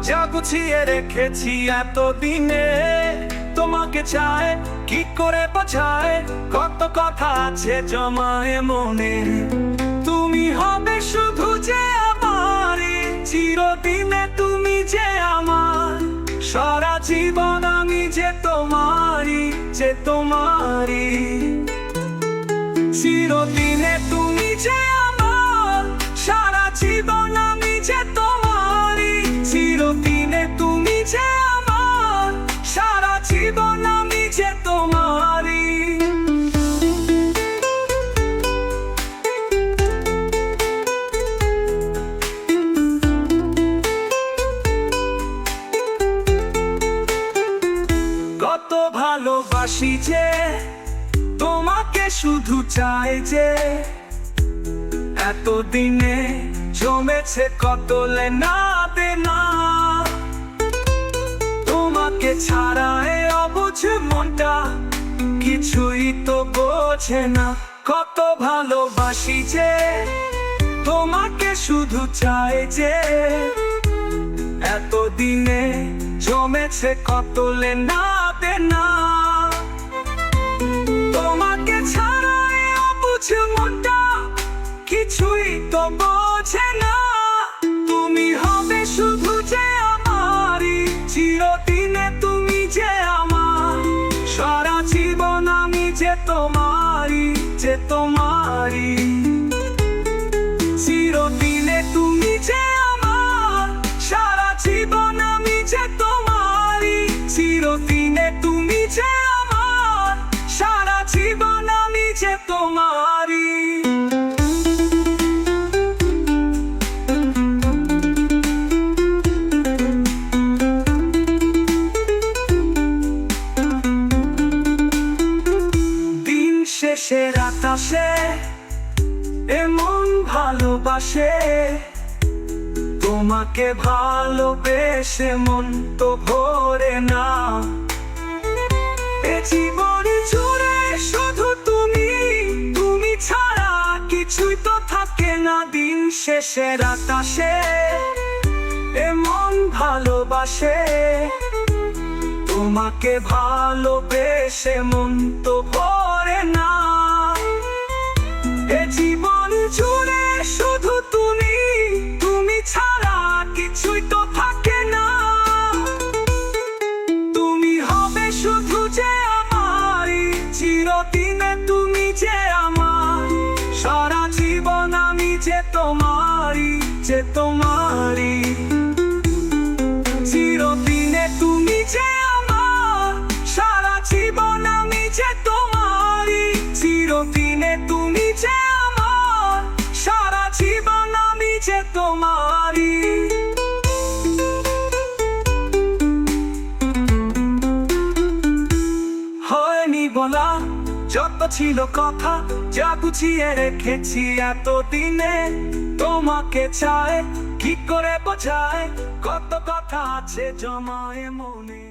যা গুছিয়ে রেখেছি এতদিনে, তোমাকে চায় কি করে বোঝায়, কত কথা আছে জমায়ে মনে। তুমি হবে শুধু যে আমারই, চিরদিনে তুমি যে আমার, সারা জীবন আমি যে তোমারই, যে তোমারই। চিরদিনে তুমি যে আমার, সারা জীবন আমি যে তোমারই। চিরদিনে তুমি যে আমার, সারা জীবন আমি যে তোমারই। কত ভালোবাসি যে তোমাকে, শুধু চাই যে এতদিনে জমেছে কত লেনা দেনা। তোমাকে ছাড়া এ অবুঝ মনটা কিছুই তো বোঝে না। কত ভালোবাসি যে তোমাকে, শুধু চাই যে এতদিনে জমেছে কত লেনা দেনা। তোমাকে ছাড়া এ অবুঝ মনটা কিছুই তো বোঝে না। তুমি হবে শুধু যে আমারই, চিরদিনে তুমি যে আমার, সারা জীবন আমি যে তোমারই, যে তোমারই। চিরদিনে তুমি যে আমার, সারা জীবন আমি যে তোমারই। চিরদিনে তুমি যে আমার, সারা জীবন আমি যে তোমারই। দিন শেষের আকাশে এমন ভালোবাসে, তোমাকে ভালোবেসে মন তো ভরে না। এ জীবন জুড়ে শুধু তুমি, তুমি ছাড়া কিছুই তো থাকে না। দিন শেষের আকাশে এমন ভালোবাসে, তোমাকে ভালোবেসে মন তো ভরে না। এ জীবন জুড়ে শুধু তুমি, তুমি ছাড়া কিছুই তো থাকে না। তুমি হবে শুধু যে আমারই, চিরদিনে তুমি যে আমার, সারা জীবন আমি যে তোমারই, যে তোমারই। চিরদিনে তুমি যে আমার, সারা জীবন আমি যে তোমারই। চিরদিনে তুমি যে আমার, সারা জীবন আমি যে তোমারই। হয়নি বলা যত ছিল কথা, যা গুছিয়ে রেখেছি এতদিনে, তোমাকে চায় কি করে বোঝায়, কত কথা আছে জমায়ে মনে।